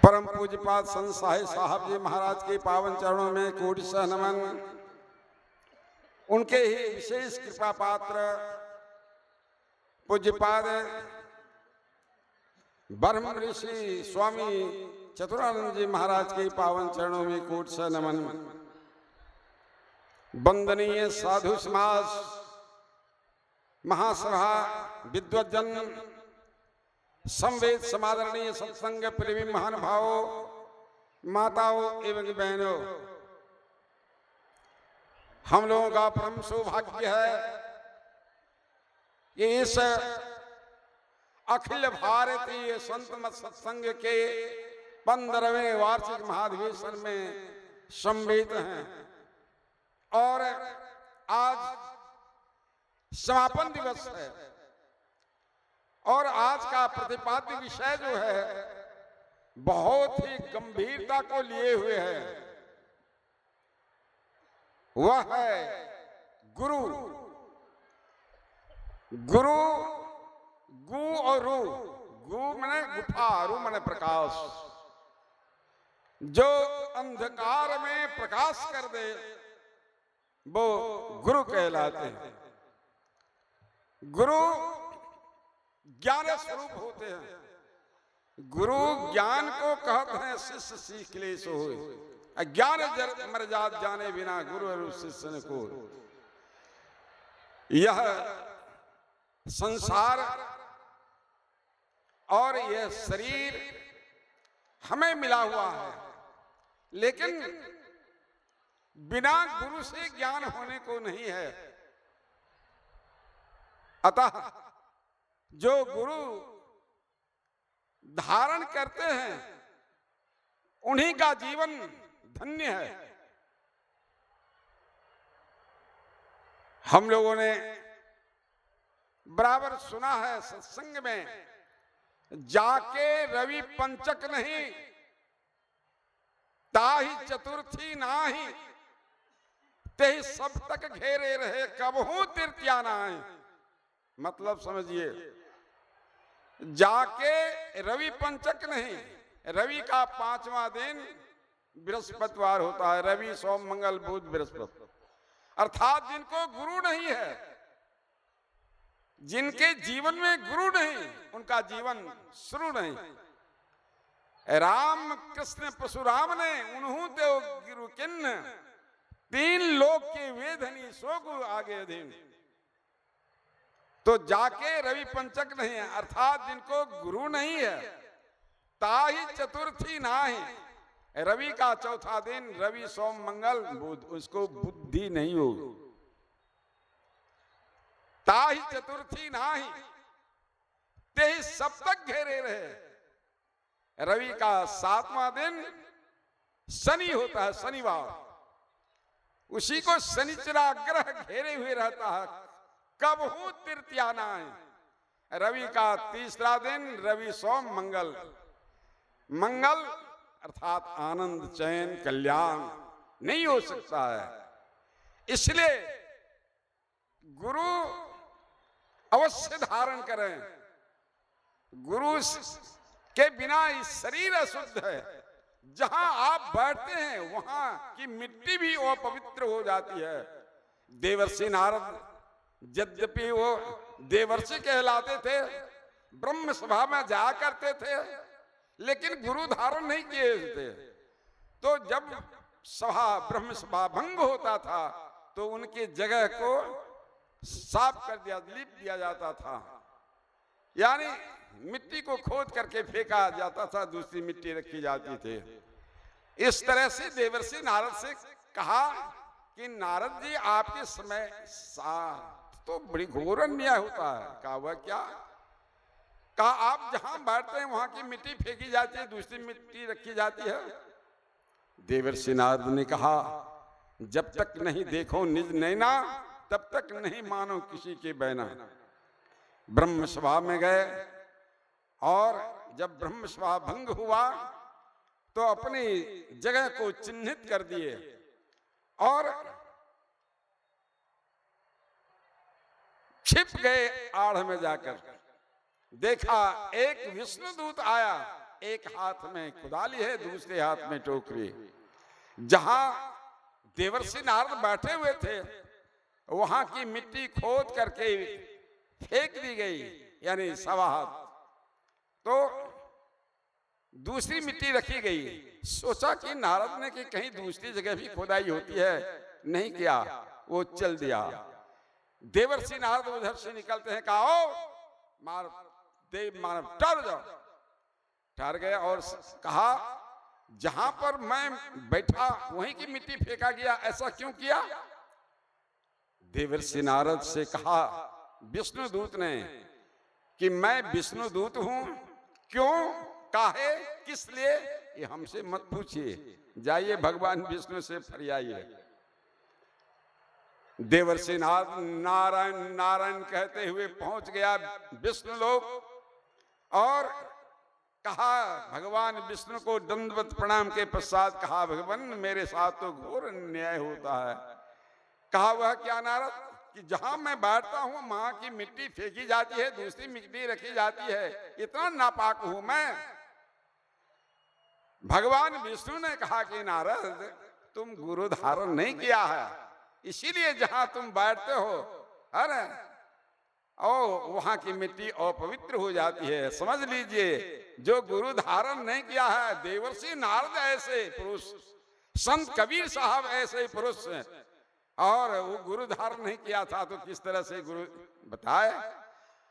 परम पूज्यपाद संत साहिब जी महाराज के पावन चरणों में कोटि सह नमन। उनके ही विशेष कृपा पात्र पूज्यपाद ब्रह्म ऋषि स्वामी चतुरानंद जी महाराज के पावन चरणों में कोटि सह नमन। वंदनीय साधु समाज, महासभा, विद्वज्जन, संवेद समादरणीय सत्संग प्रेमी महानुभावों, माताओं एवं बहनों, हम लोगों का परम सौभाग्य है कि इस अखिल भारतीय संत मत सत्संग के 15वें वार्षिक महाधिवेशन में सम्मिलित हैं और आज समापन दिवस है। और आज का प्रतिपाद्य विषय जो है बहुत ही गंभीरता को लिए हुए है, वह है गुरु। गुरु, गु और रू। गु माने गुफा, रू माने प्रकाश। जो अंधकार में प्रकाश कर दे वो गुरु कहलाते हैं। गुरु ज्ञान स्वरूप होते हैं। गुरु ज्ञान को कहते हैं शिष्य सीख ले सो होय। ज्ञान मर जात जाने बिना गुरु और शिष्य ने को। यह संसार और यह शरीर हमें मिला हुआ है, लेकिन बिना गुरु से ज्ञान होने को नहीं है। अतः जो गुरु धारण करते हैं उन्हीं का जीवन धन्य है। हम लोगों ने बराबर सुना है सत्संग में, जाके रवि पंचक नहीं ताहि चतुर्थी नाही, ते सब तक घेरे रहे कबहू तृतीया नाहि। मतलब समझिए, जाके रवि पंचक नहीं, रवि का 5वां दिन बृहस्पतिवार होता है। रवि सोम मंगल बुध बृहस्पति, अर्थात जिनको गुरु नहीं है, जिनके जीवन में गुरु नहीं, उनका जीवन शुरू नहीं। राम कृष्ण परशुराम ने उन्हू देव गुरु किन्न, 3 लोक के वेधनी सो गुरु आगे अधीन। तो जाके रवि पंचक नहीं है, अर्थात जिनको गुरु नहीं है, ताहि चतुर्थी नाही, रवि का 4था दिन रवि सोम मंगल बुध, उसको बुद्धि नहीं होगी। ताहि चतुर्थी नाही, ते सप्तक घेरे रहे। रवि का 7वां दिन शनि होता है, शनिवार, उसी को शनिचरा ग्रह घेरे हुए रहता है, कबहू तृतीया नाहि। रवि का 3रा दिन रवि सोम मंगल, मंगल अर्थात आनंद, चैन, कल्याण नहीं हो सकता है। इसलिए गुरु अवश्य धारण करें। गुरु के बिना इस शरीर अशुद्ध है। जहां आप बैठते हैं वहां की मिट्टी भी अपवित्र हो जाती है। देवर्षि नारद यद्यपि वो देवर्षि कहलाते थे, ब्रह्म सभा में जाया करते थे, लेकिन गुरु धारण नहीं किए थे। तो जब सभा ब्रह्म सभा भंग होता था तो उनकी जगह को साफ कर दिया, लीप दिया जाता था, यानी मिट्टी को खोद करके फेंका जाता था, दूसरी मिट्टी रखी जाती थी। इस तरह से देवर्षि नारद से कहा कि नारद जी आपके समय तो बड़ी घोर अन्याय होता है। कहा वह क्या? कहा आप जहां बैठते हैं वहां की मिट्टी फेंकी जाती है, दूसरी मिट्टी रखी जाती है। देवर्षि नारद ने कहा जब तक नहीं देखो निज नैना तब तक नहीं मानो किसी के बहना। ब्रह्म सभा में गए और जब ब्रह्म सभा भंग हुआ तो अपनी जगह को चिन्हित कर दिए और छिप गए आड़ में जाकर। देखा एक विष्णु दूत आया एक हाथ में कुदाली है, दूसरे हाथ में टोकरी। जहां देवर्षि नारद बैठे हुए थे वहां की मिट्टी खोद करके फेंक दी गई, यानी सवा हाथ। तो दूसरी मिट्टी रखी गई। सोचा कि नारद ने कि कहीं दूसरी जगह भी खोदाई होती है, नहीं किया, वो चल दिया। देवर्षि नारद उधर से निकलते हैं, कहा ओ मानव ठहर जाओ। ठहर गए और कहा जहां पर मैं बैठा वहीं की मिट्टी फेंका गया, ऐसा क्यों किया? देवर्षि नारद से कहा विष्णुदूत ने कि मैं विष्णुदूत हूं, क्यों, काहे, किस लिए, ये हमसे मत पूछिए, जाइए भगवान विष्णु से फरियाइए। देवर्षि नारायण नारायण कहते हुए पहुंच गया विष्णु लोक और कहा भगवान विष्णु को दंडवत प्रणाम के पश्चात कहा भगवान मेरे साथ तो घोर अन्याय होता है। कहा वह क्या नारद कि जहां मैं बैठता हूं वहां की मिट्टी फेंकी जाती है, दूसरी मिट्टी रखी जाती है, इतना नापाक हूं मैं। भगवान विष्णु ने कहा कि नारद तुम गुरु धारण नहीं किया है, इसीलिए जहां तुम बैठते हो अरे वहां की मिट्टी अपवित्र हो जाती है। समझ लीजिए जो गुरु धारण नहीं किया है, देवर्षि नारद ऐसे पुरुष, संत कबीर साहब ऐसे पुरुष, और वो गुरु धारण नहीं किया था तो किस तरह से गुरु बताए।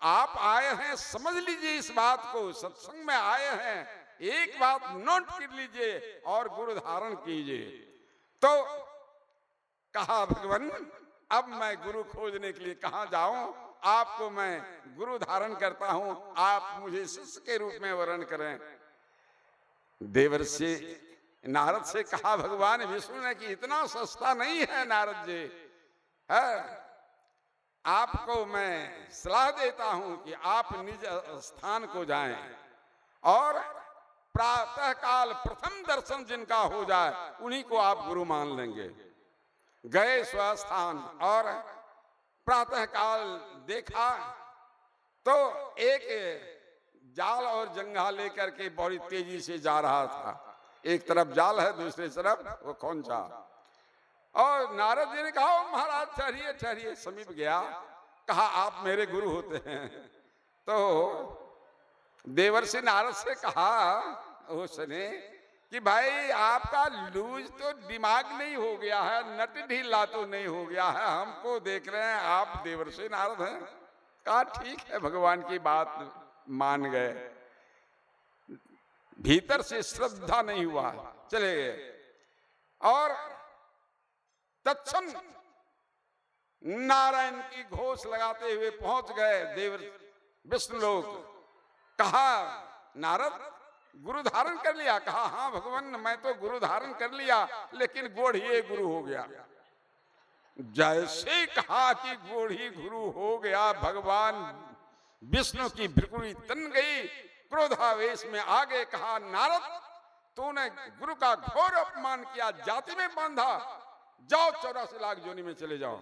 आप आए हैं, समझ लीजिए इस बात को, सत्संग में आए हैं, एक बात नोट कर लीजिए और गुरु धारण कीजिए। तो कहा भगवान अब मैं गुरु खोजने के लिए कहां जाऊं, आपको मैं गुरु धारण करता हूं, आप मुझे शिष्य के रूप में वर्ण करें। देवर्षि नारद से कहा भगवान विष्णु ने कि इतना सस्ता नहीं है नारद जी, है आपको मैं सलाह देता हूं कि आप निज स्थान को जाएं और प्रातः काल प्रथम दर्शन जिनका हो जाए उन्हीं को आप गुरु मान लेंगे। गए स्वस्थान और प्रातः काल देखा तो एक जाल और जंघा लेकर के बड़ी तेजी से जा रहा था, एक तरफ जाल है दूसरी तरफ वो खोंचा। और नारद जी ने कहा महाराज ठहरिए ठहरिए, समीप गया, कहा आप मेरे गुरु होते हैं। तो देवर्षि नारद से कहा उसने कि भाई आपका लूज तो दिमाग नहीं हो गया है, नट ढीला तो नहीं हो गया है, हमको देख रहे हैं आप देवर्षि नारद हैं। कहा ठीक है, भगवान की बात मान गए, भीतर से श्रद्धा नहीं हुआ, चले गए। और तत्क्षण नारायण की घोष लगाते हुए पहुंच गए देव विष्णु लोक। कहा नारद गुरु धारण कर लिया? कहा हाँ भगवान मैं तो गुरु धारण कर लिया, लेकिन गोढ़िए गुरु हो गया। जैसे कहा कि गोढ़ी गुरु हो गया, भगवान विष्णु की भ्रुकुटी तन गई, क्रोधावेश में आगे कहा नारद तूने गुरु का घोर अपमान किया, जाति में बांधा, जाओ 84 लाख योनि में चले जाओ।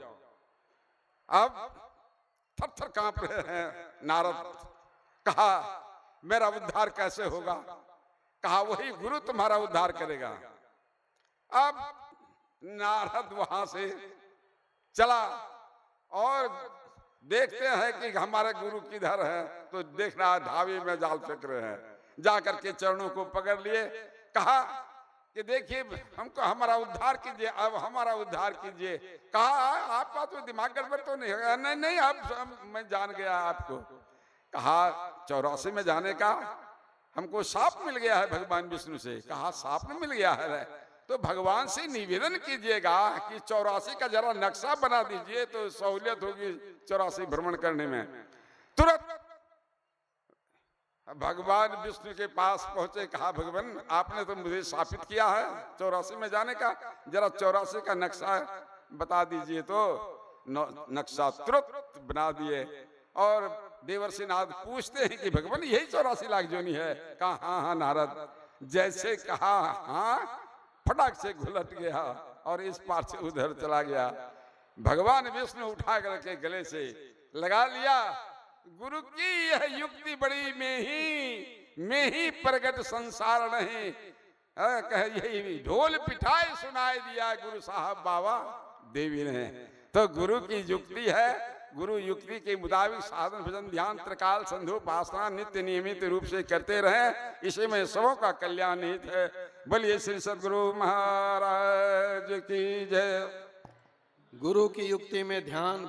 अब थर थर कांप रहे हैं नारद। कहा मेरा उद्धार कैसे होगा? कहा वही गुरु तुम्हारा उद्धार करेगा। अब नारद वहां से चला और देखते हैं कि हमारे गुरु किधर है, तो देख रहा ढाबे में जाल फेंक रहे हैं, जाकर के चरणों को पकड़ लिए। कहा कि देखिए हमको हमारा उद्धार कीजिए, अब हमारा उद्धार कीजिए। कहा आपका तो दिमाग गड़बड़ तो नहीं है? नहीं नहीं अब मैं जान गया आपको। कहा 84 में जाने का हमको साफ मिल गया है भगवान विष्णु से। कहा साफ में मिल गया है तो भगवान से निवेदन कीजिएगा कि 84 का जरा नक्शा बना दीजिए तो सहूलियत होगी 84 भ्रमण करने में। तुरंत भगवान विष्णु के पास पहुंचे। कहा भगवान आपने तो मुझे शापित किया है 84 में जाने का, जरा 84 का नक्शा बता दीजिए। तो नक्शा तुरंत बना दिए। और देवर्षि नारद पूछते हैं कि भगवान यही 84 लाख योनि है? कहा हाँ हाँ नारद। जैसे कहा हाँ, फटाक से घुलट गया और इस पार से उधर चला गया। भगवान विष्णु उठा करके गले से लगा लिया। गुरु की यह युक्ति बड़ी में ही में ही प्रगट संसार नहीं। कह यही ढोल पिटाए सुनाए दिया गुरु साहब बाबा देवी ने। तो गुरु की युक्ति है, गुरु युक्ति के मुताबिक साधन भजन ध्यान त्रिकाल संध्योपासना नित्य नियमित रूप से करते रहे, इसी में सबों का कल्याण निहित है। बोलिए श्री सद्गुरु महाराज की जय। गुरु की युक्ति में ध्यान